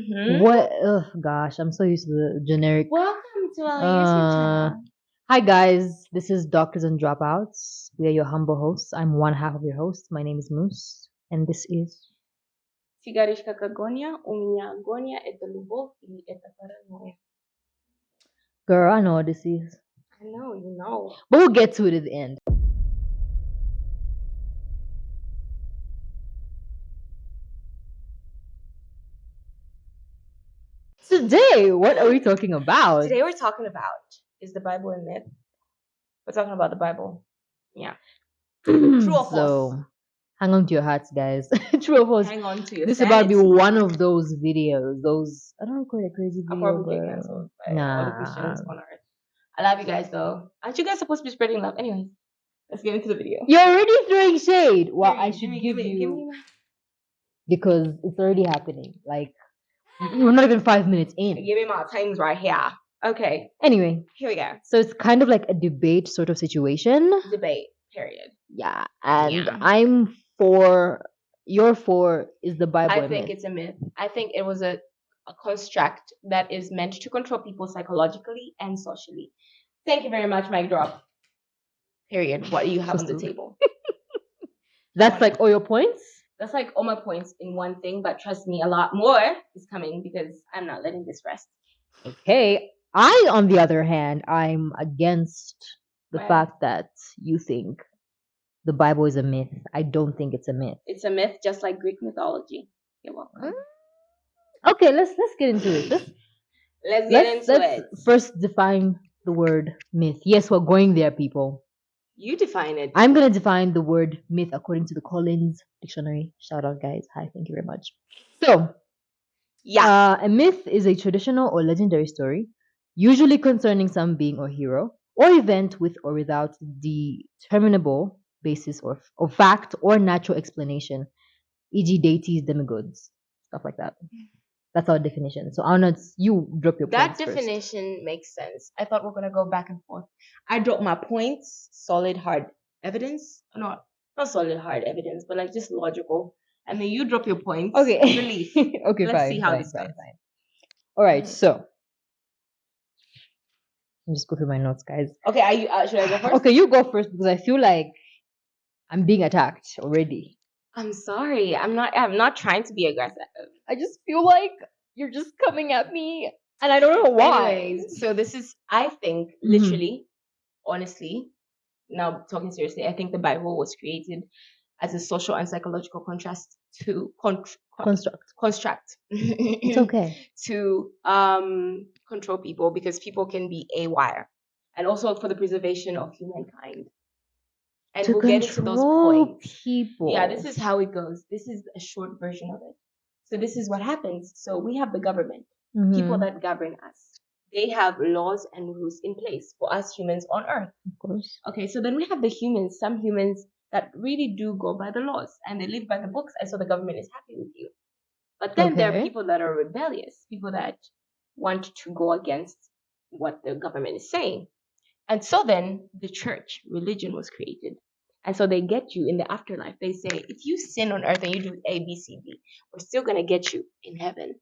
What? Oh gosh, I'm so used to the generic. Welcome to our YouTube channel. Hi guys, this is Doctors and Dropouts. We are your humble hosts. I'm one half of your host. My name is Moose, and this is. Cigarishka Kagonia, Uminya Agonia, Eta Lubov, и Eta Paranoia. Girl, I know what this is, I know, you know. but we'll get to it at the end. Today, what are we talking about? Today we're talking about, is the Bible a myth? We're talking about the Bible. Yeah. True or false? So, hang on to your hats, guys. True or false? Hang on to your This is about to be sanity. one of those videos. Those I don't call it a crazy I'll video, probably get but cancelled by all the Christians on earth. I love you guys though. Aren't you guys supposed to be spreading love? Anyways, let's get into the video. you're already throwing shade. Well, I Give should me- give give you me- because it's already happening. Like we're not even 5 minutes in. Give me my times right here. Okay, Anyway, here we go. so it's kind of like a debate sort of situation. Debate, period. Yeah, and Yeah. I'm for. You're for is the Bible. I think it's a myth. I think it was a construct that is meant to control people psychologically and socially. Thank you very much, mic drop. Period. What do you have on the table? That's like all your points. That's like all my points in one thing, but trust me, a lot more is coming because I'm not letting this rest. Okay. I, on the other hand, I'm against the Right. fact that you think the Bible is a myth. I don't think it's a myth. It's a myth, just like Greek mythology. You're welcome. Okay, let's get into it. Let's get into let's it. first define the word myth. Yes, we're going there, people. You define it. I'm gonna define the word myth according to the Collins Dictionary. Shout out, guys. Hi, thank you very much. So, a myth is a traditional or legendary story, usually concerning some being or hero or event with or without determinable basis or fact or natural explanation, e.g., deities, demigods, stuff like that. That's our definition. So, Arnold, you drop your That points first. definition makes sense. I thought we are gonna go back and forth. I dropped my points, solid hard evidence. Not solid hard evidence, but like just logical. And then you drop your points. Okay. Belief. Okay, Let's fine. see how fine, this fine, goes. fine. All right, Mhm. so let me just go through my notes, guys. Okay, are you, should I go first? Okay, you go first because I feel like I'm being attacked already. I'm sorry. I'm not trying to be aggressive. I just feel like you're just coming at me, and I don't know why. Anyways, so this is, I think, Mhm. literally, honestly, now talking seriously, I think the Bible was created as a social and psychological contrast to construct. It's okay. To control people because people can be haywire, and also for the preservation of humankind. And To we'll get into those control points. people. Yeah, this is how it goes. This is a short version of it. So this is what happens. So we have the government, people Mhm. that govern us. They have laws and rules in place for us humans on Earth. Of course. Okay, so then we have the humans, some humans that really do go by the laws and they live by the books, and so the government is happy with you. But then there are Okay. people that are rebellious, people that want to go against what the government is saying. And so then the church, religion was created. And so they get you in the afterlife. They say, if you sin on earth and you do A, B, C, D, we're still going to get you in heaven.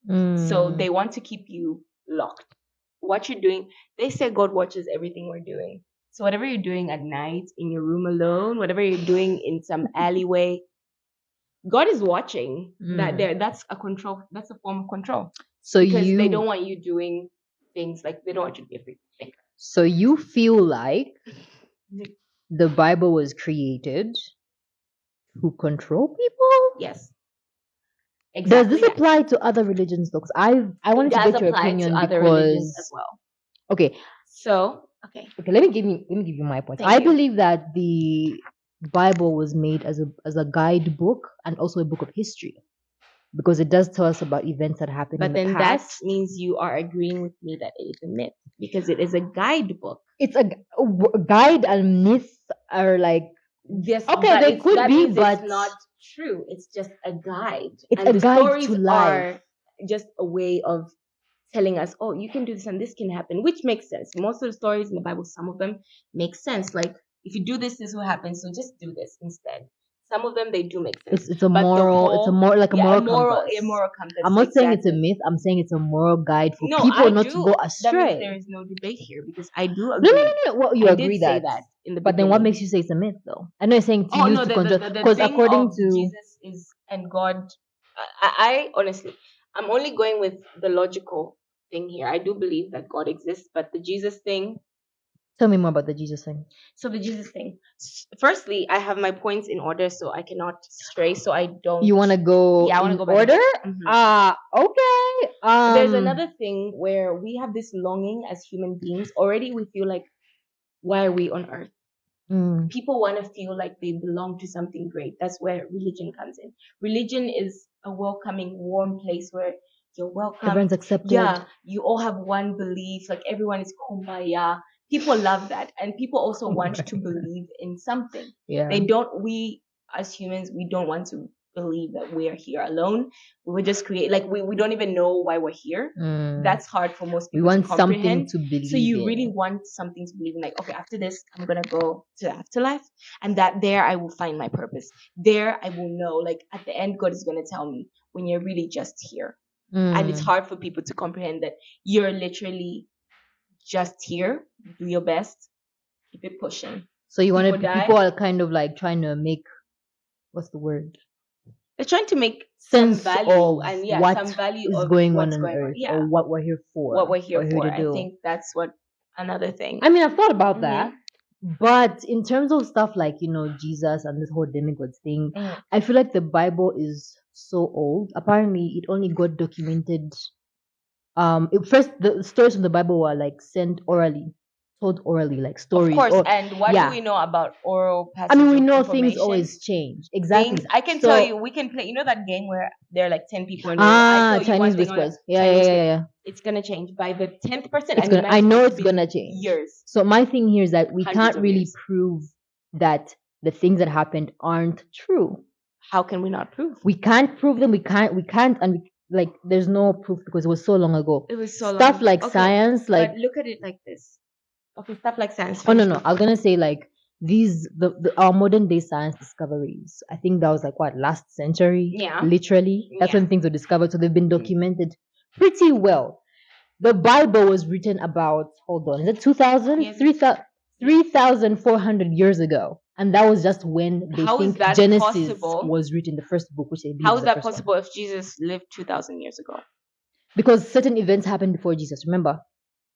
So Mm. they want to keep you locked. What you're doing, they say God watches everything we're doing. So whatever you're doing at night, in your room alone, whatever you're doing in some alleyway, God is watching. That's a control. That's a form of control. So Because you they don't want you doing things like, they don't want you to be a free thinker. So you feel like the Bible was created to control people? Yes. Does this apply to other religions, though? 'Cause I wanted to get your opinion to other religions because as well. okay, So okay. let me give you my point. Thank I you. believe that the Bible was made as a guidebook and also a book of history because it does tell us about events that happened But in the then that past. means you are agreeing with me that it is a myth because it is a guidebook. It's a guide and myth are like Yes, okay, but they could that be, means but it's not true. It's just a guide. It's and a the guide stories to life. are just a way of telling us, oh, you can do this and this can happen, which makes sense. Most of the stories in the Bible, some of them make sense. Like, if you do this, this will happen. So just do this instead. Some of them, they do make sense. It's a moral. It's a more like a moral compass. A moral compass. I'm not saying it's a myth. I'm saying it's a moral guide for people not to go astray. That means there is no debate here because I do agree. No. Well, you agree say that in the but then what makes you say it's a myth, though? I know you're saying to use to control because according to Jesus is and God, I honestly, I'm only going with the logical thing here. I do believe that God exists, but the Jesus thing. Tell me more about the Jesus thing. So the Jesus thing. Firstly, I have my points in order, so I cannot stray. So I don't. You want to go? Yeah, I want to go by order. Okay. There's another thing where we have this longing as human beings. Already, we feel like, why are we on earth? People want to feel like they belong to something great. That's where religion comes in. Religion is a welcoming, warm place where you're welcome. Everyone's accepted. Yeah, you all have one belief. Like everyone is kumbaya. People love that, and people also want to believe in something. Yeah, we as humans, we don't want to believe that we are here alone. We would just create we don't even know why we're here. That's hard for most people. We want something to believe. So you really want something to believe in. Like, okay, after this, I'm gonna go to the afterlife, and that there I will find my purpose. There I will know. Like at the end, God is gonna tell me when you're really just here. And it's hard for people to comprehend that you're literally just here. Do your best. Keep it pushing. So you want people are kind of like trying to make, what's the word? They're trying to make sense some value of and some value is of going what's on earth, or what we're here for. What we're here for. I think that's what another thing. I mean, I've thought about that. But in terms of stuff like, Jesus and this whole demigods thing, I feel like the Bible is so old. Apparently, it only got documented. First, the stories from the Bible were like sent orally, told orally, like stories. Of course, and what do we know about oral passages? I mean, we know things always change. Exactly. I can tell you, we can play. You know that game where there are like 10 people in a row? Chinese whispers. Yeah. It's gonna change by the 10th person. I know it's gonna change. Years. So my thing here is that we can't really prove that the things that happened aren't true. How can we not prove? We can't prove them. We can't, and like there's no proof because it was so long ago. It was so long. Stuff like science, like but look at it like this. Okay, stuff like science. Oh no, I was gonna say like these our modern day science discoveries. I think that was like what, last century? Yeah. Literally. That's when things were discovered. So they've been documented pretty well. The Bible was written about, hold on, is it 2000? 3,400 years ago. And that was just when they think Genesis was written, the first book, which they believe. How is that possible if Jesus lived 2,000 years ago? Because certain events happened before Jesus, remember?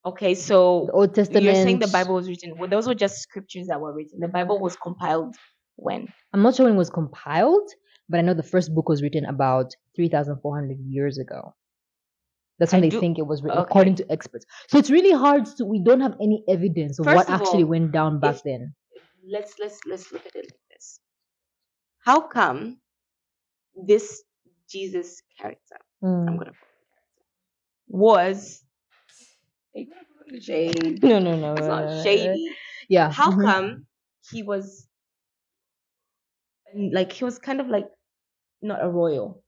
Okay, so the Old Testament. You're saying the Bible was written. Well, those were just scriptures that were written. The Bible was compiled when? I'm not sure when it was compiled, but I know the first book was written about 3,400 years ago. That's when they think it was written, according to experts. So it's really hard to. We don't have any evidence of what actually went down back then. Let's look at it like this. How come this Jesus character, I'm gonna call it was shade? No, it's not shady. Yeah. How come he was like he was kind of like not a royal?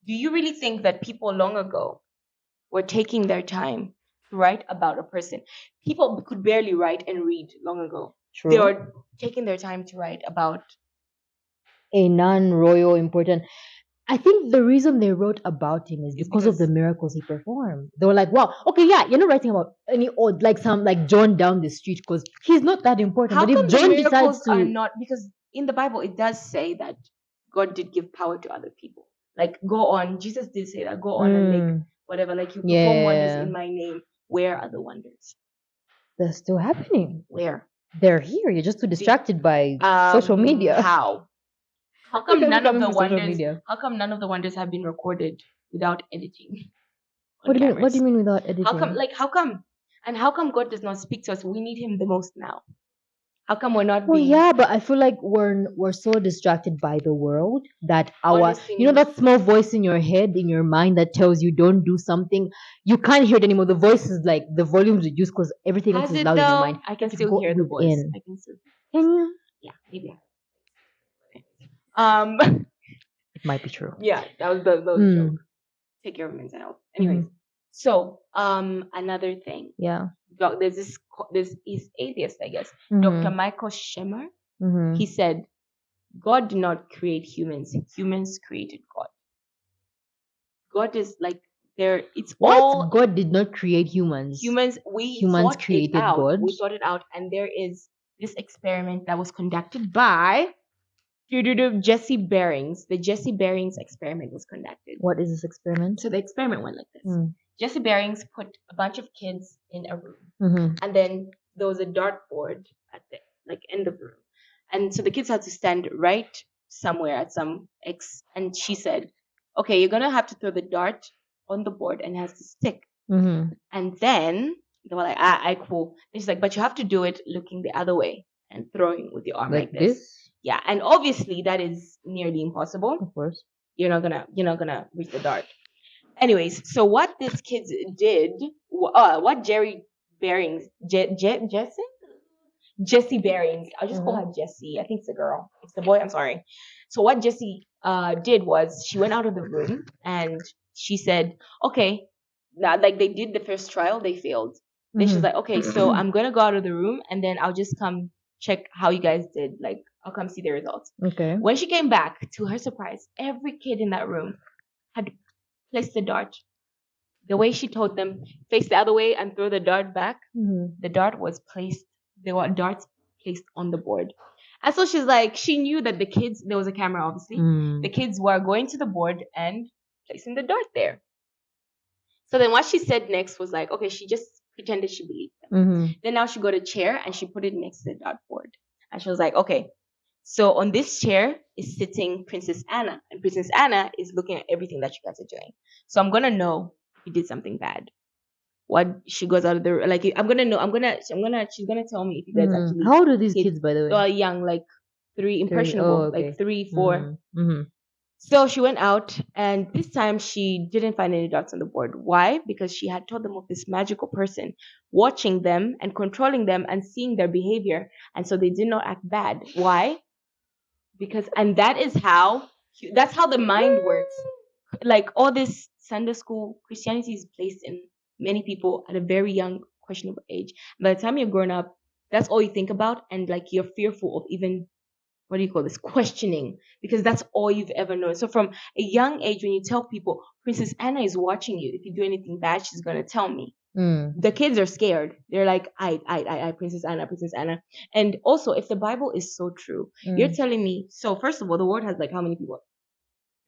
Do you really think that people long ago were taking their time to write about a person? People could barely write and read long ago. True. They were taking their time to write about a non-royal important. I think the reason they wrote about him is because of the miracles he performed. They were like, wow, okay, yeah, you're not writing about any old, like some, like John down the street because he's not that important. How but if John decides to. Are not, because in the Bible, it does say that God did give power to other people. Like, go on. Jesus did say that. Go on and make whatever. Like, you perform wonders in my name. Where are the wonders? They're still happening. Where? They're here. You're just too distracted by social media. How? How come none of the wonders? How come none of the wonders have been recorded without editing? What do you mean without editing? How come? And how come God does not speak to us? We need Him the most now. How come we're not? Well, yeah, but I feel like we're so distracted by the world that that small voice in your head, in your mind that tells you don't do something, you can't hear it anymore. The voice is like the volume's reduced because everything else is loud in your mind. I can still hear the voice. I can still. Can you? Yeah, maybe. It might be true. Yeah, that was the joke. Take care of mental health. Anyways, so another thing. Yeah. There's this atheist, I guess, Dr. Michael Shemer. He said God did not create humans. Humans created God. God is like there. It's What? all God did not create humans. humans. Humans Thought it created out. God. We thought it out, and there is this experiment that was conducted by Jesse Bearings. The Jesse Bearings experiment was conducted. What is this experiment? So the experiment went like this. Jesse Bearings put a bunch of kids in a room, and then there was a dartboard at the end of the room, and so the kids had to stand right somewhere at some X. And she said, "Okay, you're gonna have to throw the dart on the board, and it has to stick." And then they were like, "I cool." And she's like, "But you have to do it looking the other way and throwing with your arm like this." Yeah, and obviously that is nearly impossible. Of course, you're not gonna reach the dart. Anyways, so what these kids did, what Jerry Bearings, Jesse Bearings, I'll just call her Jessie. I think it's a girl. It's the boy. I'm sorry. So what Jessie did was she went out of the room and she said, "Okay, now like they did the first trial, they failed. Then she's like, okay, so I'm gonna go out of the room and then I'll just come check how you guys did. Like I'll come see the results." Okay. When she came back, to her surprise, every kid in that room had placed the dart the way she told them, face the other way and throw the dart back. The dart was placed. There were darts placed on the board. And so she's like, she knew that the kids, there was a camera obviously, the kids were going to the board and placing the dart there. So then what she said next was like, okay, she just pretended she believed them. Then now she got a chair and she put it next to the dartboard. And she was like, okay, so on this chair is sitting Princess Anna. And Princess Anna is looking at everything that you guys are doing. So I'm going to know if you did something bad. What she goes out of the, like, I'm going to know, she's going to tell me if you guys actually. How old are these kids, by the way? Young, like 3, impressionable, okay. like 3, 4. So she went out, and this time she didn't find any dots on the board. Why? Because she had told them of this magical person watching them and controlling them and seeing their behavior. And so they did not act bad. Why? Because, and that's how the mind works. Like all this Sunday school, Christianity is placed in many people at a very young, questionable age. By the time you're grown up, that's all you think about. And like you're fearful of even, what do you call this, questioning, because that's all you've ever known. So from a young age, when you tell people Princess Anna is watching you, if you do anything bad, she's gonna tell me. The kids are scared. They're like, I, Princess Anna, Princess Anna. And also, if the Bible is so true, you're telling me. So first of all, the world has like how many people?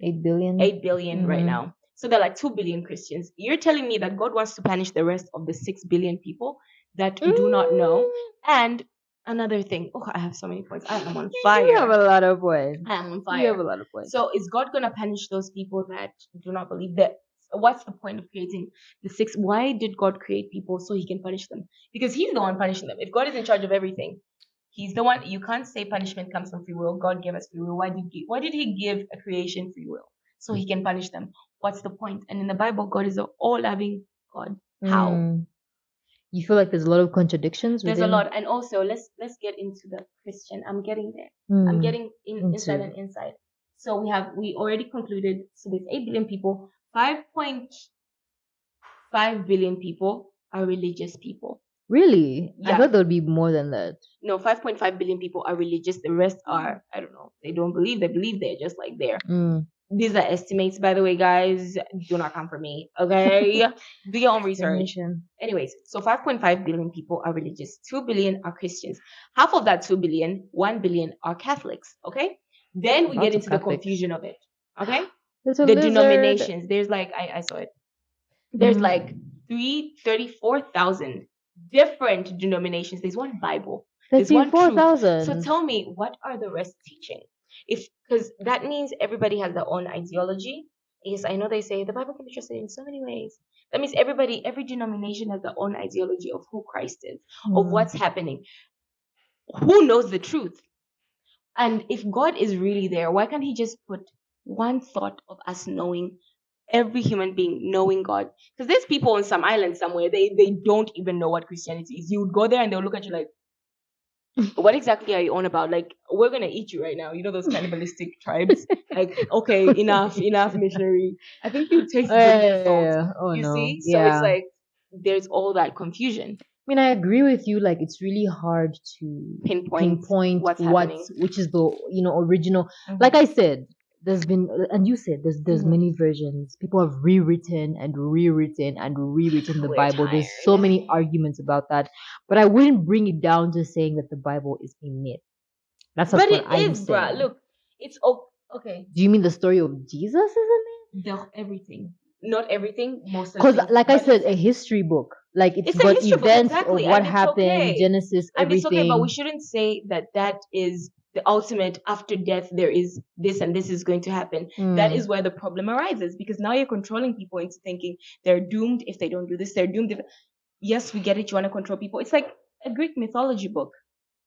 8 billion. 8 billion right now. So they're like 2 billion Christians. You're telling me that God wants to punish the rest of the 6 billion people that do not know. And another thing, I have so many points. I am on fire. You have a lot of points. I am on fire. You have a lot of points. So is God gonna punish those people that do not believe that? What's the point of creating the 6? Why did God create people so He can punish them? Because He's the one punishing them. If God is in charge of everything, He's the one. You can't say punishment comes from free will. God gave us free will. Why did He give a creation free will? So He can punish them. What's the point? And in the Bible, God is an all-loving God. How? You feel like there's a lot of contradictions within? There's a lot. And also, let's get into the Christian. I'm getting there. I'm getting inside and inside. So we already concluded. So there's 8 billion people. 5.5 billion people are religious people. Really? Yeah. I thought there would be more than that. No, 5.5 billion people are religious. The rest are, I don't know. They don't believe. They believe they're just like there. These are estimates, by the way, guys. Do not come for me, okay? Do your own research. Anyways, so 5.5 billion people are religious. 2 billion are Christians. Half of that 2 billion, 1 billion are Catholics, okay? Then we get into the confusion of it, okay? The denominations. There's like, I saw it. There's like 34,000 different denominations. There's one Bible. There's one truth. So tell me, what are the rest teaching? Because that means everybody has their own ideology. Yes, I know they say the Bible can be trusted in so many ways. That means every denomination has their own ideology of who Christ is, of what's happening. Who knows the truth? And if God is really there, why can't He just put one thought of us knowing, every human being knowing God? Because there's people on some island somewhere, they don't even know what Christianity is. You would go there and they'll look at you like, what exactly are you on about? Like, we're gonna eat you right now. You know those cannibalistic tribes? Like, okay, enough, missionary. I think you taste good salt. Oh, you no. see? So it's like there's all that confusion. mean, I agree with you. Like, it's really hard to Pinpoint what's happening. which is the original. Mhm. Like I said, there's been, and you said there's Mhm. many versions. People have rewritten and rewritten and rewritten the We're Bible. There's so tired. many arguments about that, but I wouldn't bring it down to saying that the Bible is a myth. That's But what it I'm is, bruh. saying. Look, it's okay. Do you mean the story of Jesus is a myth? Everything, not everything, most of the Because, things. like I But said, a history book. Like, it's it's a got history book, events of exactly, what and it's happened, okay. Genesis, And it's okay, but we everything. shouldn't say that is the ultimate. After death, there is this and this is going to happen. That is where the problem arises, because now you're controlling people into thinking they're doomed if they don't do this. They're doomed if. Yes, we get it. You want to control people. It's like a Greek mythology book.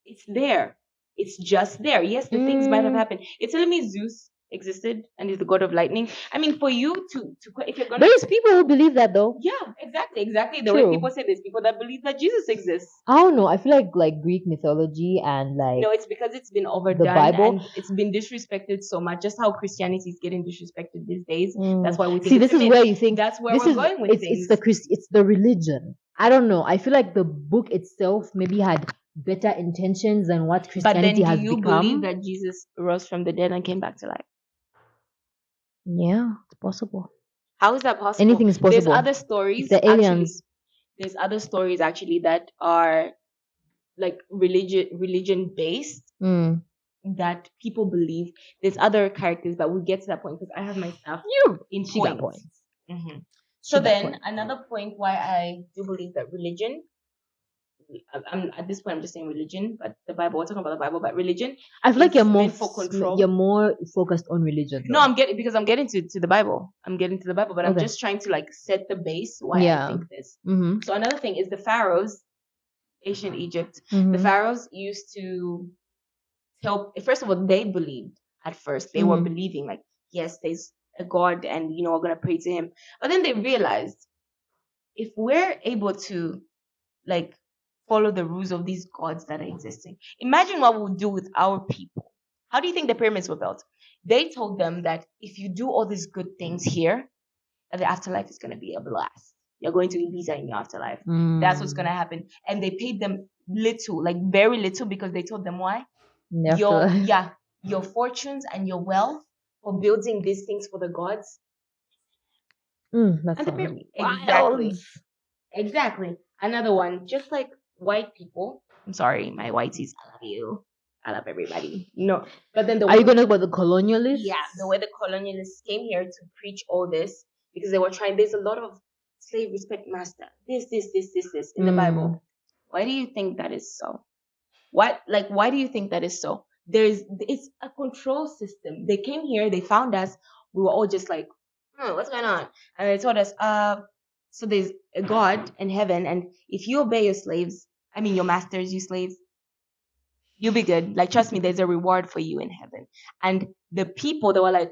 It's there. It's just there. Yes, the things might have happened. It's telling me Zeus existed and is the god of lightning. I mean, for you to if you're gonna, There's people who believe that though. yeah, exactly. The way True. people say, there's people that believe that Jesus exists. I don't know. I feel like Greek mythology and like No, it's because it's been overdone Bible. and it's been disrespected so much. Just how Christianity is getting disrespected these days. That's why we think. See, this is where you think that's where this we're is going with things. it's the religion. I don't know. I feel like the book itself maybe had better intentions than what But Christianity then, has do you become. believe that Jesus rose from the dead and came back to life? Yeah, it's possible. How is that possible? Anything is possible. There's other stories. The aliens. There's other stories actually that are like religion based that people believe. There's other characters, but we'll get to that point because I have my stuff in points. Mm-hmm. So then another point why I do believe that religion. At this point I'm just saying religion, but the Bible. We're talking about the Bible, but religion. I feel like you're more meant for control. You're more focused on religion. No, I'm getting to the Bible. I'm getting to the Bible, but I'm just trying to like set the base why I think this. So another thing is the pharaohs, ancient Egypt. The pharaohs used to tell. First of all, they believed at first. They were believing like, yes, there's a God, and we're gonna pray to him. But then they realized if we're able to like follow the rules of these gods that are existing, imagine what we'll do with our people. How do you think the pyramids were built? They told them that if you do all these good things here, that the afterlife is going to be a blast. You're going to Ibiza in your afterlife. That's what's going to happen. And they paid them little, like very little, because they told them why? Your fortunes and your wealth for building these things for the gods. That's and the pyramid. Exactly. Another one, just like white people. I'm sorry, my whiteies. I love you. I love everybody. No, but then are you gonna talk about the colonialists? Yeah, the way the colonialists came here to preach all this because they were trying. There's a lot of slave respect master. This in the Bible. Why do you think that is so? Why do you think that is so? It's a control system. They came here, they found us. We were all just like, what's going on? And they told us, so there's a God in heaven, and if you obey your slaves, your masters, you slaves, you'll be good. Like, trust me, there's a reward for you in heaven. And the people, they were like,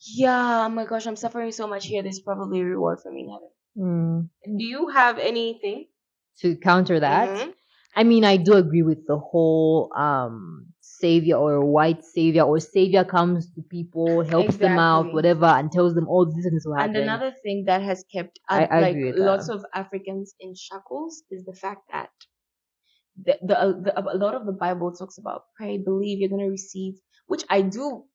yeah, oh my gosh, I'm suffering so much here. There's probably a reward for me in heaven. Do you have anything to counter that? I do agree with the whole savior or white savior or savior comes to people, helps them out, whatever, and tells them all this will happen. And another thing that has kept lots of Africans in shackles is the fact that a lot of the Bible talks about pray, believe, you're going to receive, which I do.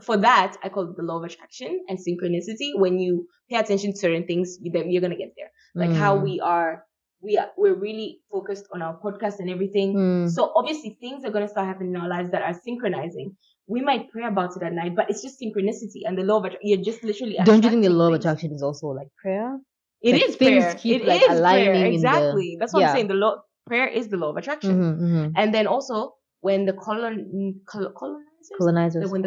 For that, I call it the law of attraction and synchronicity. When you pay attention to certain things, you're going to get there. Like how we're really focused on our podcast and everything. So obviously things are going to start happening in our lives that are synchronizing. We might pray about it at night, but it's just synchronicity and the law of attraction. You're just literally. Don't you think the law of attraction is also like prayer? It is prayer. Keep, it is aligning prayer. Exactly. That's what I'm saying. Prayer is the law of attraction. And then also when the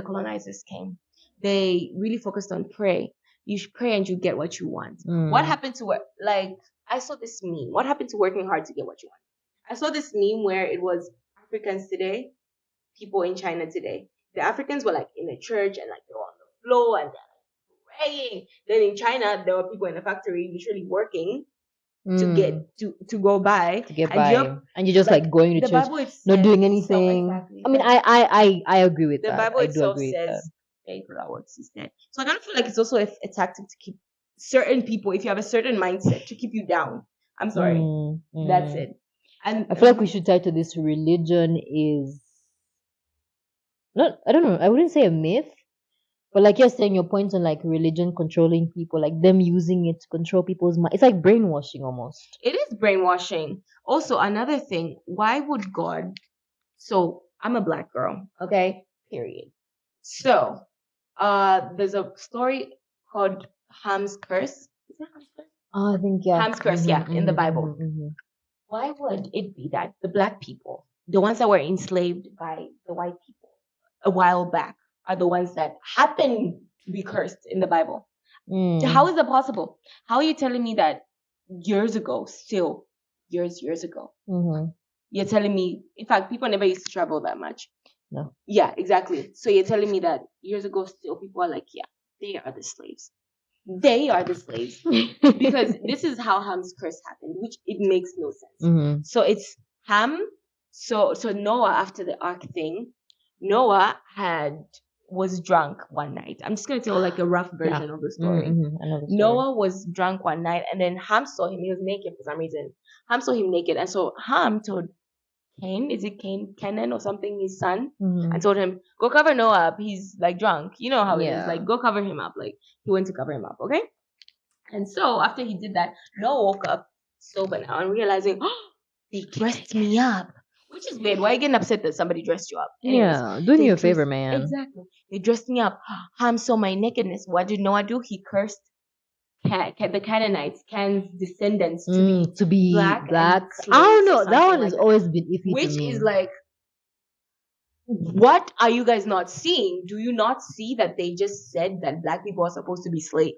colonizers came, they really focused on pray. You should pray and you get what you want. What happened to I saw this meme. What happened to working hard to get what you want? I saw this meme where it was Africans today, people in China today. The Africans were like in a church and like they were on the floor and they're like praying. Then in China, there were people in the factory literally working to get to go by. And you're just like going to church, not doing anything. I agree with that. The Bible itself says faith without works is dead. So I kind of feel like it's also a tactic to keep certain people, if you have a certain mindset, to keep you down. I'm sorry. That's it. And I feel like we should tie to this religion is not, I don't know, I wouldn't say a myth, but like you're saying, your points on like religion controlling people, like them using it to control people's mind. It's like brainwashing almost. it is brainwashing. Also, another thing, why would God? So I'm a black girl, okay? Period. So, there's a story called Ham's Curse. Is that Ham's Curse? Oh, I think, yeah. Ham's Curse, yeah, in the Bible. Why would it be that the black people, the ones that were enslaved by the white people a while back, are the ones that happen to be cursed in the Bible? How is that possible? How are you telling me that years ago, still years ago, you're telling me, in fact, people never used to travel that much. No. Yeah, exactly. So you're telling me that years ago, still people are like, yeah, they are the slaves. They are the slaves. Because this is how Ham's curse happened, which it makes no sense. So it's Ham. So Noah, after the ark thing, Noah was drunk one night. I'm just gonna tell like a rough version of the story. Noah was drunk one night, and then Ham saw him. He was naked for some reason. Ham saw him naked, and so Ham told Cain, is it Canaan or something, his son, and told him, go cover Noah up. He's like drunk. You know how it is. Like, go cover him up. Like, he went to cover him up, okay? And so after he did that, Noah woke up sober now and realizing, oh, they dressed me up. Which is weird. Why are you getting upset that somebody dressed you up? Anyways, doing you a favor, man. Exactly. They dressed me up. Ham saw my nakedness. What did Noah do? He cursed the Canaanites, Can's descendants, to be black. I don't know. That one has always been iffy Which to me. is like, what are you guys not seeing? Do you not see that they just said that black people are supposed to be slaves?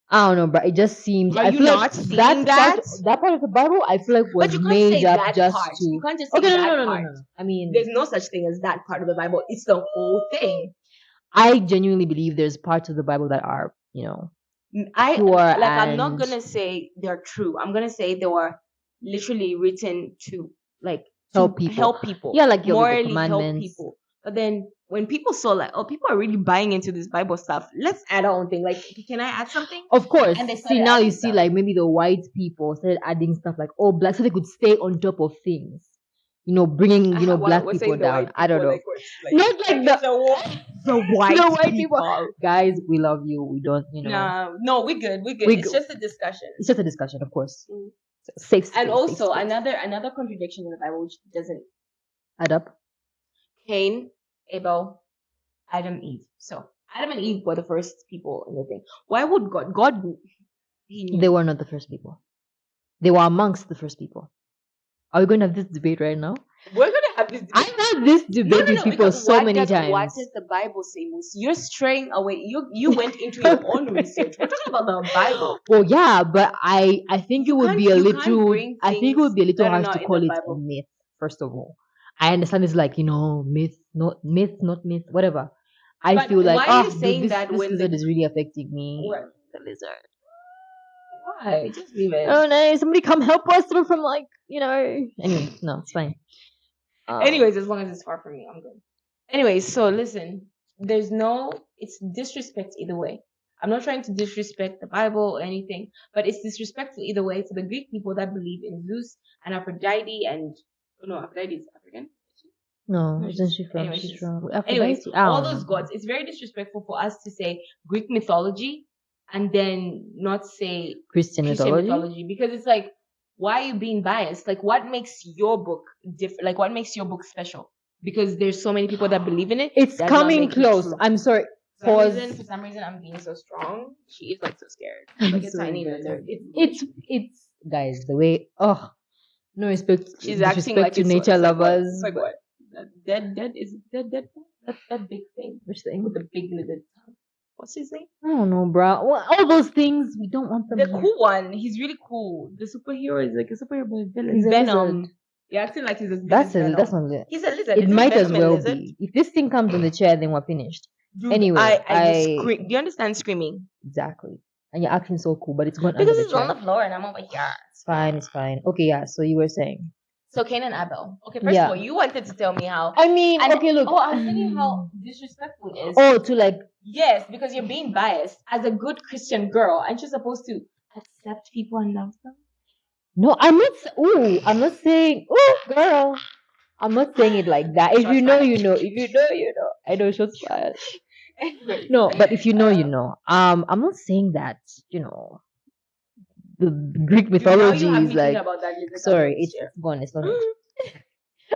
I don't know, but it just seems. Are you not seeing that? That part of the Bible, I feel like was made up just part. to. You can't just say that part. No. I mean, there's no such thing as that part of the Bible. It's the whole thing. I genuinely believe there's parts of the Bible that are, pure. I'm not gonna say they're true. I'm gonna say they were literally written to help people. Yeah, like morally help people. But then when people saw like, oh, people are really buying into this Bible stuff, let's add our own thing. Like, can I add something? Of course. And now you see like maybe the white people started adding stuff like, oh, black, so they could stay on top of things. Bringing black people down. I don't know. Not like the white people. Guys, we love you. We don't, No, we're good. It's just a discussion. It's just a discussion, of course. Safe space. And also another contradiction in the Bible which doesn't add up. Cain, Abel, Adam, Eve. So Adam and Eve were the first people in the thing. Why would God he knew. They were not the first people. They were amongst the first people. Are we going to have this debate right now? We're going to have this debate. I've had this debate with people so many times. What does the Bible say, Muss? You're straying away. You went into your own research. We're talking about the Bible. Well, yeah, but I think it would be a little. I think it would be a little harsh to call it a myth. First of all, I understand it's like myth, not myth, whatever. I feel like why are you saying this lizard is really affecting me. What? The lizard. Why? Just leave it. Oh no! Somebody come help us from Anyway, no, it's fine. Anyways, as long as it's far from me, I'm good. Anyways, so listen, it's disrespect either way. I'm not trying to disrespect the Bible or anything, but it's disrespectful either way to the Greek people that believe in Zeus and Aphrodite Aphrodite is African. No, isn't she from? Anyway, she's from. Anyways, all those gods. It's very disrespectful for us to say Greek mythology and then not say Christian mythology because it's like, why are you being biased? Like, what makes your book different? Like, what makes your book special? Because there's so many people that believe in it. It's coming close. I'm sorry. For some reason, I'm being so strong. She is like so scared. Like a tiny lizard. It's guys the way. Oh, no respect. She's acting like to nature lovers. It's like what? Dead. That big thing. Which thing? With the big lizard tongue. What's his name? I don't know, bro. Well, all those things we don't want them. The cool one. He's really cool. The superhero is like a superhero villain. He's Venom. You're acting like he's a That's not it. He's a lizard. It might as well be. If this thing comes on the chair, then we're finished. Dude, anyway, I scream. Do you understand screaming? Exactly. And you're acting so cool, but it's going because it's on the floor and I'm over here. It's fine. Okay, yeah. So you were saying. So Cain and Abel. Okay, first of all, you wanted to tell me how. Okay, look. Oh, I was telling you how disrespectful it is. Oh, to like. Yes, because you're being biased. As a good Christian girl, aren't you supposed to accept people and love them? No, I'm not. I'm not saying. Oh, girl, I'm not saying it like that. If Shots you know, fired. you know. If you know, you know. I know shots fired. Anyways, No, but if you know, you uh, know. I'm not saying that. You know, the Greek now you mythology have is me thinking like. about that lizard that was Sorry, on the it's chair. gone. It's not.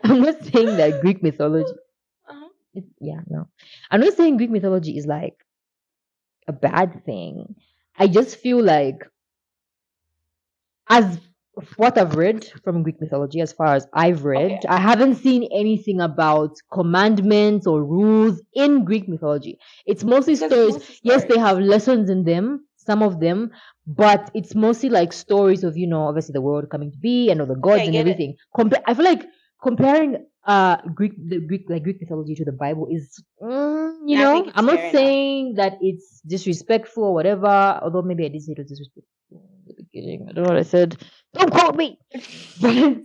I'm not saying that Greek mythology. Uh-huh. Yeah, no. I'm not saying Greek mythology is like a bad thing. I just feel like, as what I've read from Greek mythology, as far as I've read, Okay. I haven't seen anything about commandments or rules in Greek mythology. It's mostly Because stories. mostly Yes, they stories. have lessons in them, some of them, but it's mostly like stories of, obviously the world coming to be and all the Okay, gods I and get it. everything. I feel like comparing Greek mythology to the Bible is, I think it's I'm not fair enough. saying that it's disrespectful or whatever, although maybe I did say it was disrespectful in the beginning. I don't know what I said. Don't quote me. But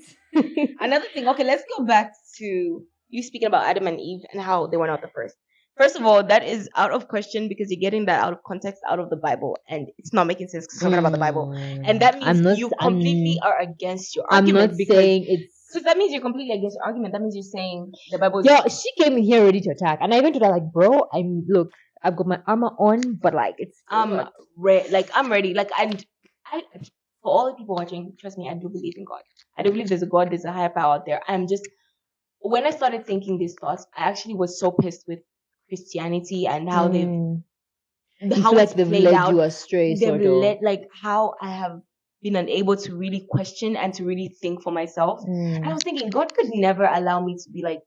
Another thing, okay, let's go back to you speaking about Adam and Eve and how they were not the first. First of all, that is out of question because you're getting that out of context, out of the Bible, and it's not making sense because it's talking about the Bible. And that means you completely are against your I'm not argument because saying it's. that means you're completely against your argument. That means you're saying the Bible is Yo, she came in here ready to attack, and I even told her like, bro, look, I've got my armor on, but like it's still not. I'm ready. Like I for all the people watching, trust me, I do believe in God. I do believe there's a God, there's a higher power out there. I'm just when I started thinking these thoughts, I actually was so pissed with Christianity and how You how feel it's like they've played led you out. astray, They've sort of. led like how I have been unable to really question and to really think for myself. And I was thinking God could never allow me to be like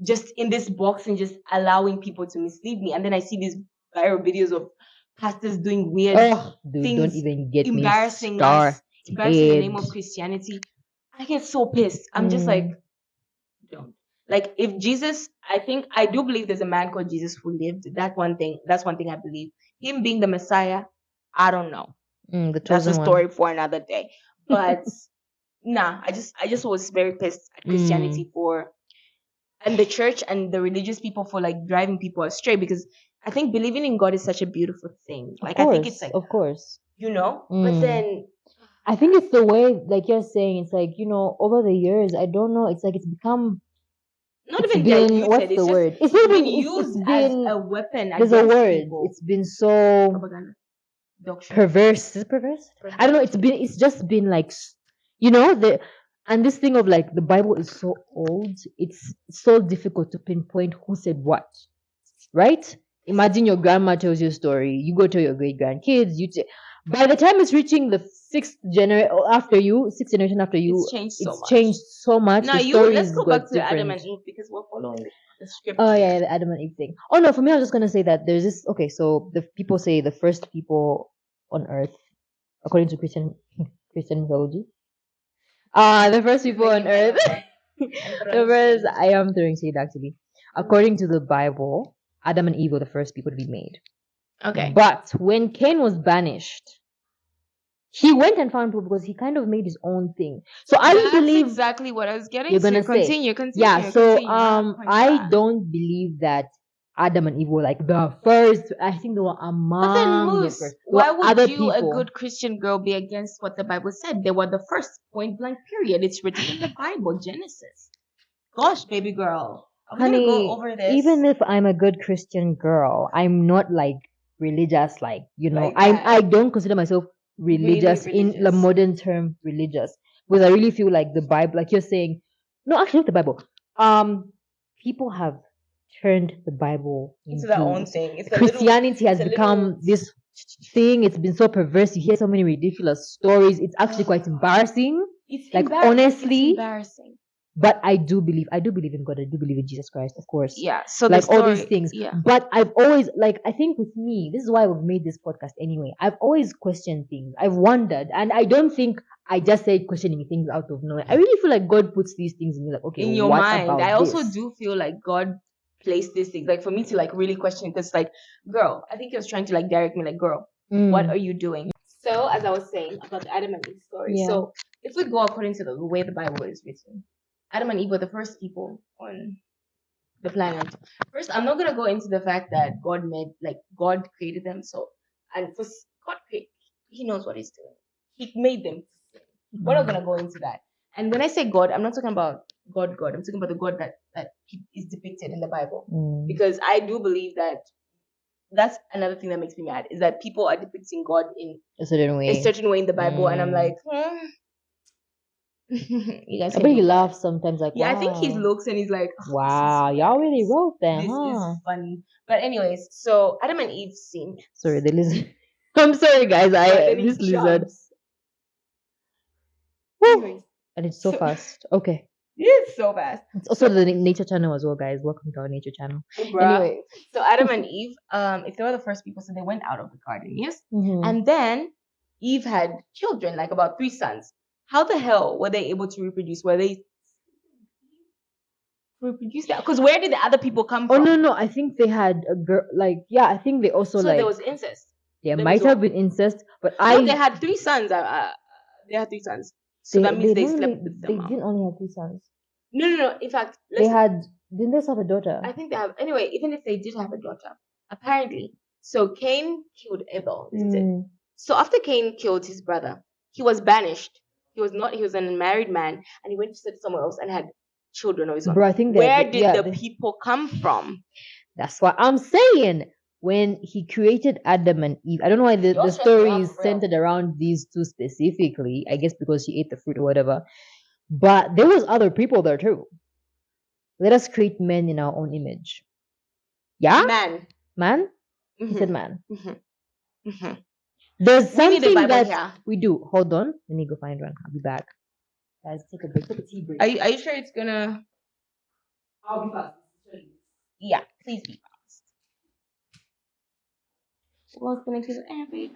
just in this box and just allowing people to mislead me. And then I see these viral videos of pastors doing weird Oh, dude, don't things, even get me embarrassing us, embarrassing the name started. of Christianity. I get so pissed. I'm just like, don't. Like if Jesus, I think I do believe there's a man called Jesus who lived. That's one thing I believe. Him being the Messiah, I don't know. The That's a chosen one. story for another day. But nah, I just was very pissed at Christianity for and the church and the religious people for like driving people astray because I think believing in God is such a beautiful thing. Of Like I think it's course, like of course. but then I think it's the way, like you're saying, it's like, over the years, I don't know, it's like not it's even been, diluted. what's It's the just word? It's not it's been even, it's used as been, a weapon there's a against word. people. It's been so Propaganda, doctrine, perverse. Is it perverse? I don't know. It's just been like, and this thing of like the Bible is so old, it's so difficult to pinpoint who said what, right? Imagine your grandma tells you a story, you go tell your great grandkids, by the time it's reaching the sixth generation after you, It's changed so it's much. changed so much. Now The story let's is go back got to Adam different. and Eve because we're following the script. Oh here. yeah, the Adam and Eve thing. Oh no, for me, I was just gonna say that there's this. Okay, so the people say the first people on Earth, according to Christian mythology, the first people on Earth, the first. I am throwing shade actually. According to the Bible, Adam and Eve were the first people to be made. Okay. But when Cain was banished, he went and found people because he kind of made his own thing. So I don't That's believe exactly what I was getting you're to. gonna say. Continue. Yeah, so Continue. Point I back. don't believe that Adam and Eve were like the first. I think they were But then, among the Moose, first. There why were would other you, a people. good Christian girl, be against what the Bible said? They were the first, point blank, period. It's written in the Bible, Genesis. Gosh, baby girl. Are we gonna go Honey, over this? even if I'm a good Christian girl, I'm not like religious, like Like I that. don't consider myself religious Really in the religious. modern term religious. Because I really feel like the Bible, like you're saying, no, actually not the Bible. People have turned the Bible Into their own into thing. It's Christianity has it's a become little this thing. It's been so perverse. You hear so many ridiculous stories. It's actually quite embarrassing. it's Like embarrassing. It's honestly, embarrassing. but I do believe in God. I do believe in Jesus Christ, of course. Yeah. So Like the all story, these things. yeah. But I've always like I think with me, this is why we've made this podcast anyway. I've always questioned things. I've wondered, and I don't think I just said questioning things out of nowhere. I really feel like God puts these things in me, like, okay, In your what mind. about I also this? do feel like God placed this thing, like for me to like really question because like, girl, I think he was trying to like direct me, like, girl, what are you doing? So as I was saying about the Adam and Eve story, Yeah. so if we go according to the way the Bible is written, Adam and Eve were the first people on the planet. First, I'm not gonna go into the fact that God created them. So, and for God create, He knows what He's doing. He made them. We're not gonna go into that. And when I say God, I'm not talking about God. I'm talking about the God that is depicted in the Bible. Because I do believe that that's another thing that makes me mad is that people are depicting God in a certain way in the Bible, and I'm like, you guys. I bet he laughs sometimes, like, yeah, wow. I think he looks and he's like, wow, y'all really wrote that, this huh? is funny. But anyways, so Adam and Eve sinned. Sorry, the lizard. I'm sorry, guys. This lizard. Woo! And it's so fast. Okay. It's so fast. It's also the nature channel as well, guys. Welcome to our nature channel. Anyway, so Adam and Eve, if they were the first people, so they went out of the garden, yes? And then Eve had children, like about 3 sons. How the hell were they able to reproduce? Were they reproduce that? Because where did the other people come from? Oh no, I think they had a girl. Like, yeah, I think they also so there was incest. There might have been incest, but they had 3 sons. They had 3 sons. So that means they slept with them. They didn't only have 3 sons. No. In fact, didn't they have a daughter? I think they have. Anyway, even if they did have a daughter, apparently. So Cain killed Abel, isn't it? So after Cain killed his brother, he was banished. He was an unmarried man, and he went to settle somewhere else and had children of his own. Bro, I think where did the people come from? That's what I'm saying. When he created Adam and Eve, I don't know why the story is centered around these two specifically. I guess because she ate the fruit or whatever. But there was other people there too. Let us create men in our own image. Yeah? Man? He said man. There's something that we do. Hold on. Let me go find one. I'll be back. Guys, take a break. Take a tea break. Are you sure it's gonna... I'll be fast. Yeah, please be fast. What's gonna kill everybody?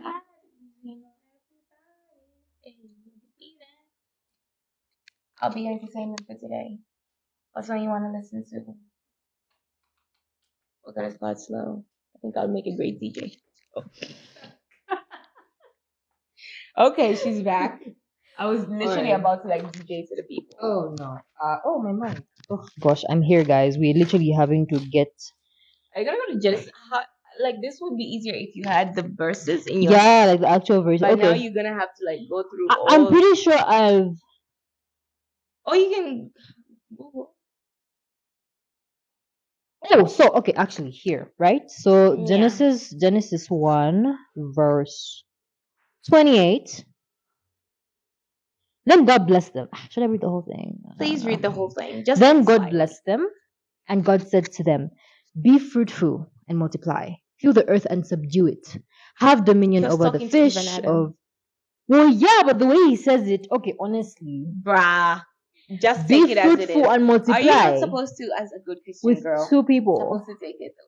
I'll be entertainment for today. What song you want to listen to? We're gonna start slow. I think I'll make a great DJ. Okay, she's back. I was literally about to DJ to the people. Oh no. Oh my mind. Oh gosh, I'm here, guys. We're literally having to get. Are you gonna go to Genesis? This would be easier if you had the verses in your. Yeah, like the actual version. But now you're gonna have to go through. I'm pretty sure I've. Oh, you can. Oh, so okay, actually here, right? So Genesis 1 verse 28. Then God blessed them. Should I read the whole thing? Please read the whole thing. Then God blessed them, and God said to them, "Be fruitful and multiply, fill the earth and subdue it, have dominion over the fish of." Well, yeah, but the way he says it, okay, honestly, bruh, just take it as it is. Be fruitful and multiply. Are you not supposed to, as a good Christian girl, 2 people, supposed to take it the way?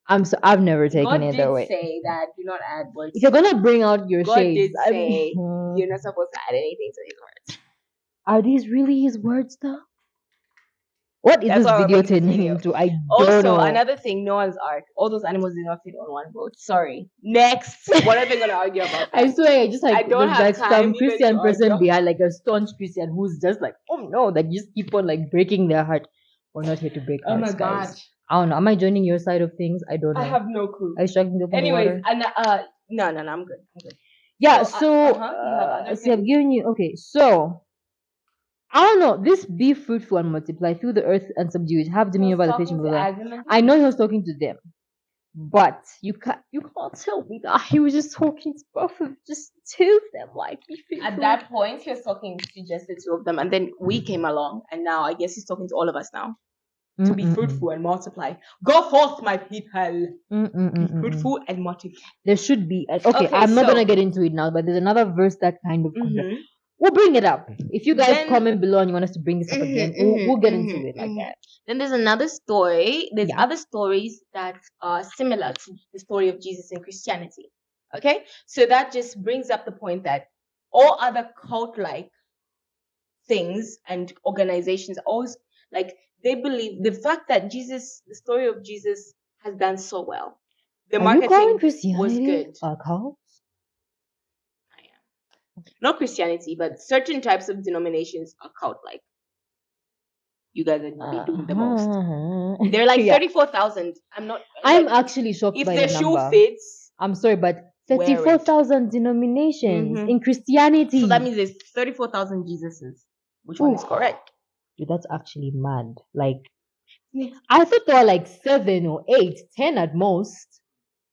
I've never taken it that way. God did say that do not add words. If you're gonna bring out your shades, God did say you're not supposed to add anything to his words. Are these really his words, though? What is this video turning into? I don't know. Also, another thing, Noah's Ark. All those animals did not fit on one boat. Sorry. Next. What are they gonna argue about? I swear, I just there's some Christian person behind, like a staunch Christian, who's just like, oh no, that just keep on breaking their heart. We're not here to break hearts. Oh my gosh. Guys. I don't know. Am I joining your side of things? I don't know. I have no clue. Are you struggling to open the water? No, I'm good. Yeah, so I've given you, okay, so I don't know. This be fruitful and multiply, fill the earth and subdue it, have dominion over the fish and the. I know he was talking to them, but you can't tell me that he was just talking to both of just 2 of them. Be fruitful. At that point, he was talking to just the 2 of them, and then we came along, and now I guess he's talking to all of us now. To be fruitful and multiply. Go forth, my people. Be fruitful and multiply. There should be. Okay, I'm not gonna get into it now, but there's another verse that kind of. We'll bring it up. If you guys comment below and you want us to bring this up again, we'll get into it like that. Then there's another story. There's other stories that are similar to the story of Jesus in Christianity. Okay? So that just brings up the point that all other cult-like things and organizations always, they believe the fact that the story of Jesus has done so well. The marketing was good. A cult? Not Christianity, but certain types of denominations are cult-like. You guys are doing the most. They're 34,000. I'm actually shocked by the number. If the shoe fits. I'm sorry, but 34,000 denominations in Christianity. So that means there's 34,000 Jesuses. Which one is correct? Dude, that's actually mad. Like, I thought there were like 7 or 8, 10 at most.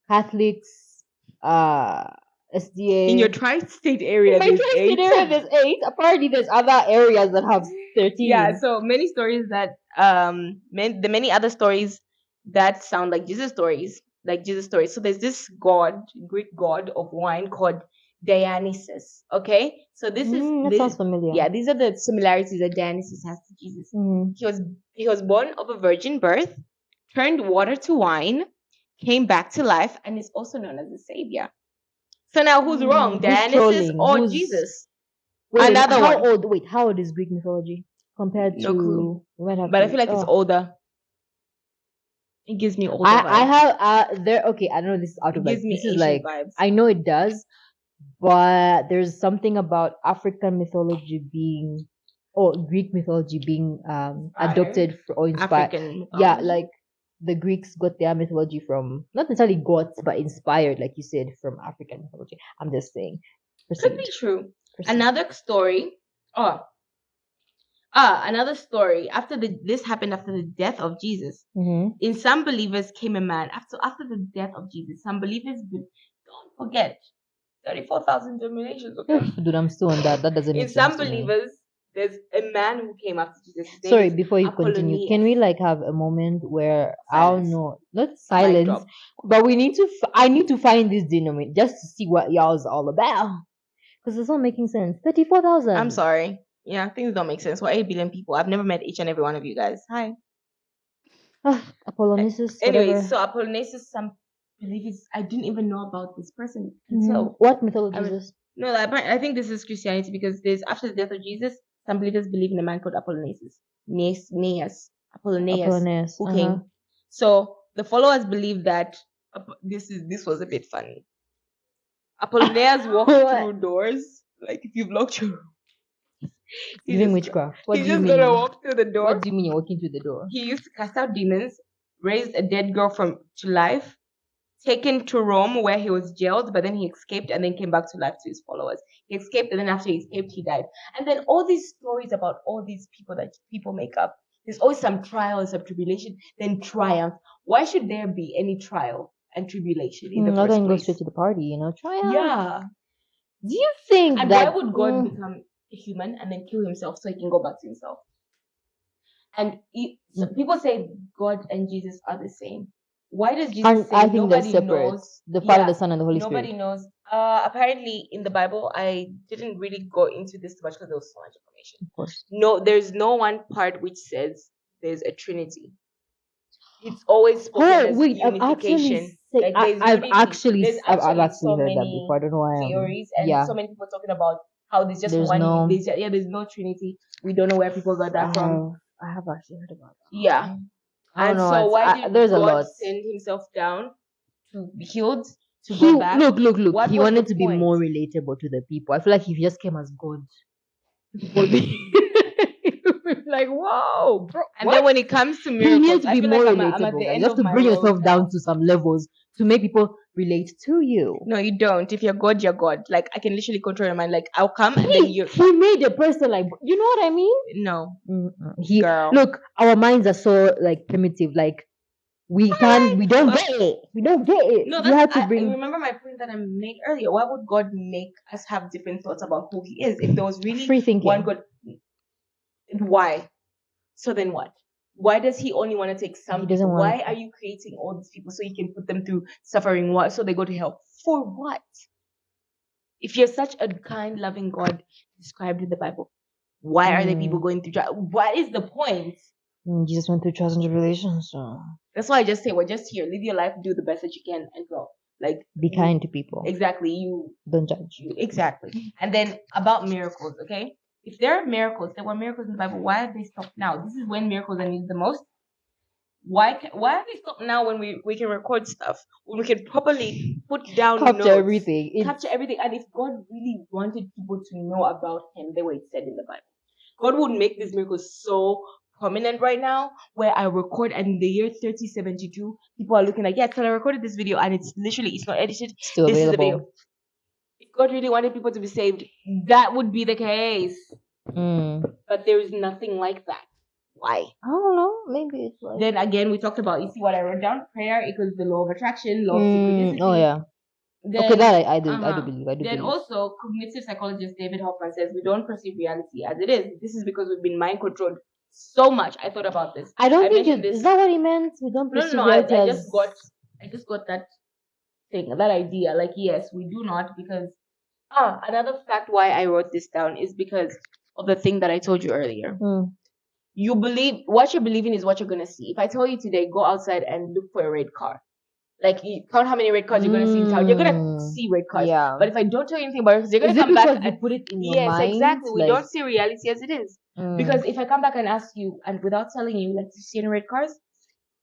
Catholics, SDA. In your tri-state area, In my tri-state area, there's 8. Apparently, there's other areas that have 13. Yeah, so many stories that the many other stories that sound like Jesus stories, So there's this god, Greek god of wine called Dionysus. Okay, so this sounds familiar. Yeah, these are the similarities that Dionysus has to Jesus. He was born of a virgin birth, turned water to wine, came back to life, and is also known as the savior. So now, who's wrong, Dionysus or Jesus? How old is Greek mythology compared No clue. But I feel like it's older. It gives me older vibes. I have there. Okay, I know this is out of gives me this is Asian like vibes. I know it does, but there's something about African mythology being or Greek mythology being adopted or inspired. African Yeah, like the Greeks got their mythology from not necessarily gods, but inspired, like you said, from African mythology. I'm just saying. Could be true. Another story. Another story. This happened after the death of Jesus. In some believers came a man after the death of Jesus. Some believers don't forget 34,000 denominations. Okay, dude, I'm still on that. That doesn't make sense. In some believers, there's a man who came after Jesus. Sorry, before you continue, can we like have a moment where I don't know, not silence, but we need to. I need to find this denominator just to see what y'all's all about, because it's not making sense. 34,000. I'm sorry. Yeah, things don't make sense. We're 8 billion people. I've never met each and every one of you guys. Hi. Apollonius. Anyway, so Apollonius, some believers, I didn't even know about this person. So what mythology is this? No, I think this is Christianity because there's after the death of Jesus, some believers believe in a man called Apollonius. Apollonius who came. So the followers believe that this was a bit funny. Apollonius walked through doors. Like if you've locked your room. Giving witchcraft. What do you mean? He's gonna walk through the door. What do you mean you're walking through the door? He used to cast out demons, raised a dead girl to life, taken to Rome where he was jailed, but then he escaped and then came back to life to his followers. He escaped and then after he escaped, he died. And then all these stories about all these people that people make up. There's always some trial and some tribulation, then triumph. Why should there be any trial and tribulation in the first place? Go straight to the party, triumph. Yeah. Do you think and that... why would God become a human and then kill himself so he can go back to himself? And so people say God and Jesus are the same. Why does Jesus say I think they're separate? Knows, the Father, the Son, and the Holy Spirit. Nobody knows. Apparently, in the Bible, I didn't really go into this too much because there was so much information. Of course. No, there's no one part which says there's a Trinity. It's always spoken as unification. I've actually heard that before. I don't know why. Theories and so many people talking about how there's just one. There's no Trinity. We don't know where people got that from. I have actually heard about that. Yeah. And so why did God send himself down to be healed? Go back? Look. He wanted to be more relatable to the people. I feel like if he just came as God, people would be like, whoa, bro. And then when it comes to miracles, he needs to be more relatable. You have to bring yourself down to some levels to make people relate to you. No, you don't. If you're God, you're God. Like, I can literally control your mind. Like, I'll come and then you... He made a person like... You know what I mean? No. Girl. Look, our minds are so, like, primitive. Like, we don't get it. We don't get it. No, you have to bring... I remember my point that I made earlier. Why would God make us have different thoughts about who he is? If there was really free thinking. One God... Why? So then what? Why does he only want to take some people? Why are you creating all these people so you can put them through suffering? What? So they go to hell. For what? If you're such a kind, loving God described in the Bible, why are there people going through trials? What is the point? Jesus went through trials and tribulations. So. That's why I just say, we're just here. Live your life, do the best that you can, and go. Like, be kind to people. Exactly. You don't judge. Exactly. And then about miracles, okay? If there are miracles, there were miracles in the Bible, why are they stopped now? This is when miracles are needed the most. Why are they stopped now when we can record stuff? When we can properly put down Capture everything. Capture everything. And if God really wanted people to know about him, the way it said in the Bible, God would make these miracles so prominent right now, where I record and in the year 3072, people are looking like, yeah, so I recorded this video and it's not edited. Still This is the available. video. If God really wanted people to be saved, that would be the case. But there is nothing like that. Why? I don't know. Maybe it's like. Then again, we talked about, you see what I wrote down? Prayer equals the law of attraction, law of synchronicity. Oh, yeah. Then, okay, that I do believe. Then also, cognitive psychologist David Hoffman says we don't perceive reality as it is. This is because we've been mind controlled so much. I thought about this. I don't think is that what he meant? We don't perceive reality I just got that thing, that idea. Like, yes, we do not, because another fact why I wrote this down is because of the thing that I told you earlier. You believe what you're believing is what you're gonna see. If I tell you today, go outside and look for a red car, like you count how many red cars you're gonna see in town, you're gonna see red cars. Yeah. But if I don't tell you anything about it, you're gonna come back and put it in your mind. Yes, exactly. We don't see reality as it is. Because if I come back and ask you, and without telling you, like, you see any red cars,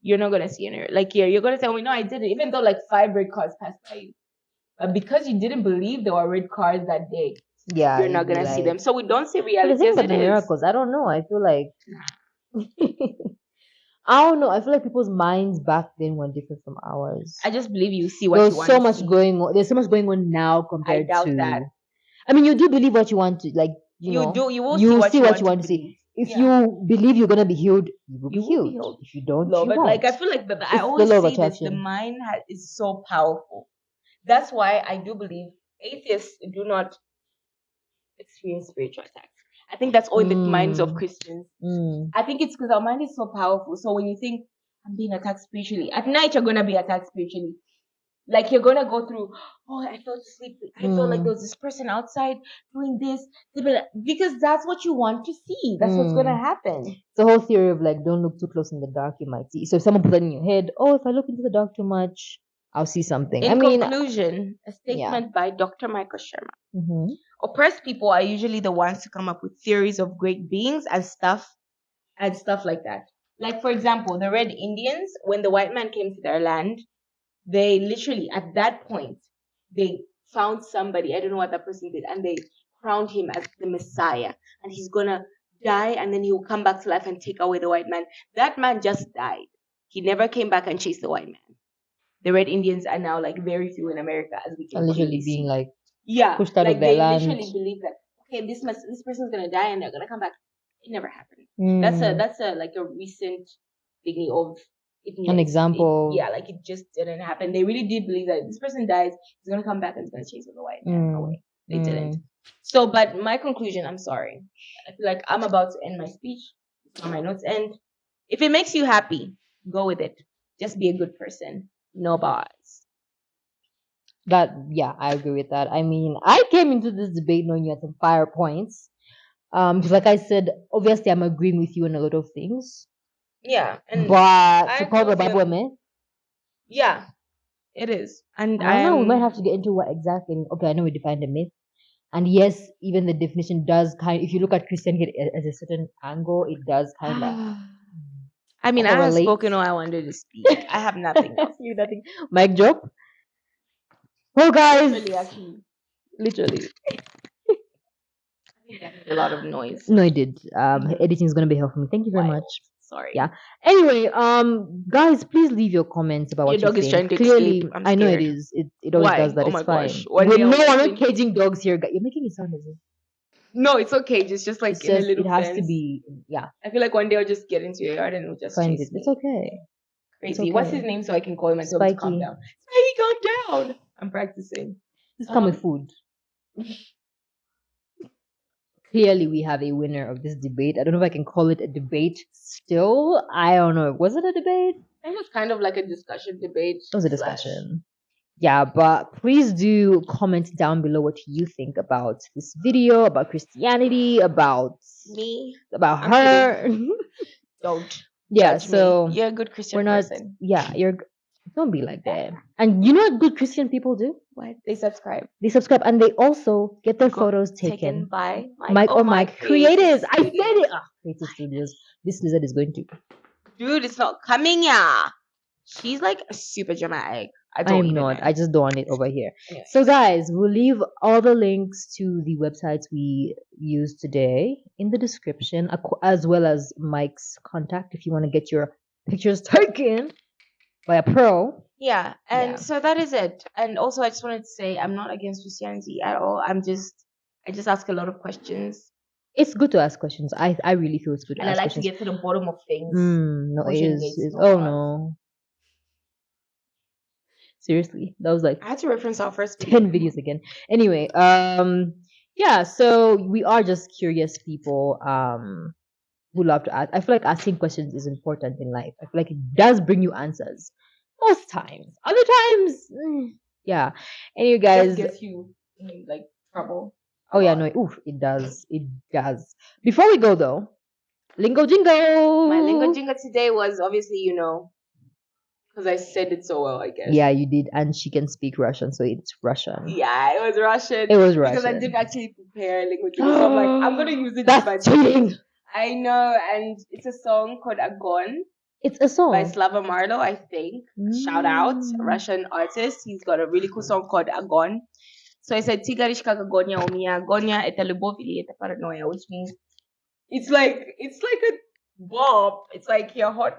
you're not gonna see any. Like, you're gonna tell me, no, I didn't, even though like 5 red cars passed by you. But because you didn't believe there were red cars that day, you're not gonna see them. So we don't see reality as it is. Miracles, I don't know. I feel like I don't know. I feel like people's minds back then were different from ours. I just believe you see what you want. There's so much going on now compared to. I doubt that. I mean, you do believe what you want to, like, you know. You will see what you want to see. If you believe you're gonna be healed, you will be healed. If you don't, you won't. Like, I feel like I always say this: the mind is so powerful. That's why I do believe atheists do not experience spiritual attacks. I think that's all in the minds of Christians. I think it's because our mind is so powerful. So when you think, I'm being attacked spiritually, at night you're going to be attacked spiritually. Like, you're going to go through, I fell asleep. I felt like there was this person outside doing this. Because that's what you want to see. That's what's going to happen. The whole theory of, like, don't look too close in the dark, you might see. So if someone puts that in your head, if I look into the dark too much, I'll see something. In conclusion, a statement by Dr. Michael Sherman. Oppressed people are usually the ones to come up with theories of great beings and stuff like that. Like, for example, the Red Indians, when the white man came to their land, they literally, at that point, they found somebody, I don't know what that person did, and they crowned him as the Messiah. And he's gonna die, and then he will come back to life and take away the white man. That man just died. He never came back and chased the white man. The Red Indians are now, like, very few in America, as we can literally being see. Like, pushed out of their land. They literally believe that, okay, this person's gonna die and they're gonna come back. It never happened. That's a recent thingy of an example. Like, it just didn't happen. They really did believe that this person dies, he's gonna come back and he's gonna chase the white man away. They didn't. So, but my conclusion, I'm sorry, I feel like I'm about to end my speech. On my notes end. If it makes you happy, go with it. Just be a good person. No bars. I agree with that. I mean, I came into this debate knowing you had some fire points. Because like I said, obviously I'm agreeing with you on a lot of things. Yeah. But to cover Bible myth. Yeah, it is. And I know we might have to get into what exactly. Okay, I know we defined a myth. And yes, even the definition does if you look at Christianity as a certain angle, it does kind of. I mean, I have spoken all I wanted to speak. I have nothing else. You nothing. Mic drop. Well, guys. Literally. A lot of noise. No, it did. Editing is going to be helpful me. Thank you very much. Sorry. Yeah. Anyway, guys, please leave your comments about what you think. Is trying to Clearly, escape. I know it is. It always does that. It's fine. I'm not caging dogs here. You're making it sound as if. No, it's okay. It's just like in a little It has to be, yeah. I feel like one day I'll just get into your yard and we'll just find it. It's okay. Crazy. It's okay. What's his name so I can call him and tell him to calm down? Spiky, calm down. I'm practicing. Just come with food. Clearly, we have a winner of this debate. I don't know if I can call it a debate still. I don't know. Was it a debate? It was kind of like a discussion debate. It was a discussion. Yeah, but please do comment down below what you think about this video, about Christianity, about me, about her. Don't. Yeah, so you're a good Christian person. Yeah, don't be like that. And you know what good Christian people do? What? They subscribe. And they also get their photos taken by Mike Creators. I said it. Creative Studios. This lizard is going to. Dude, it's not coming, yeah. She's like super dramatic. I don't I'm even not. know. I just don't want it over here. Anyways. So, guys, we'll leave all the links to the websites we used today in the description, as well as Mike's contact if you want to get your pictures taken by a pro. Yeah, and Yeah. so that is it. And also, I just wanted to say I'm not against Christianity at all. I just ask a lot of questions, It's good to ask questions. I really feel it's good to and I ask like to questions. get to the bottom of things. No, it Question is. gets no Oh cause. no. Seriously, that was like I had to reference our first 10 videos again. Anyway, yeah, so we are just curious people who love to ask. I feel like asking questions is important in life. I feel like it does bring you answers most times. Other times, yeah. Anyway, Just guys. gets you in, like trouble. Oh yeah, no, oof, it does. It does. Before we go though, lingo jingo. My lingo jingo today was obviously, because I said it so well, I guess. Yeah, you did, and she can speak Russian, so it's Russian. Yeah, it was Russian. It was Because I Russian. didn't actually prepare lingo jingo, so I'm like, I'm gonna use it. That's cheating. I know, and it's a song called Agon. It's a song By Slava Marlo, I think. Shout out, Russian artist. He's got a really cool song called Agon. So I said, Tigarishka Gonya Omia, Gonya eta любовь или eta paranoia, which means it's like a bomb. It's like you're hot,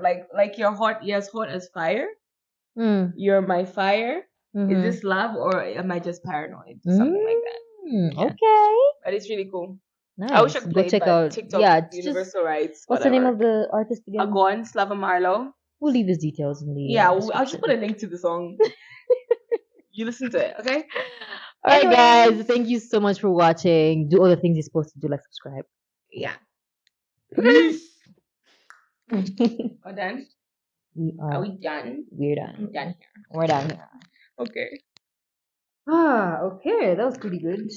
you're as hot as fire. You're my fire. Is this love or am I just paranoid? Something like that. Yeah. Okay. But it's really cool. Nice. I wish I could Go play check it, out. TikTok, Yeah, it's universal rights. What's the name of the artist again? Agon, Slava Marlo. We'll leave his details in the Yeah, I'll just put a link to the song. You listen to it, okay? All right, guys. Thank you so much for watching. Do all the things you're supposed to do, like subscribe. Yeah. Peace. We're done. Are we done? We're done. I'm done here. We're done here. Okay. Okay. That was pretty good.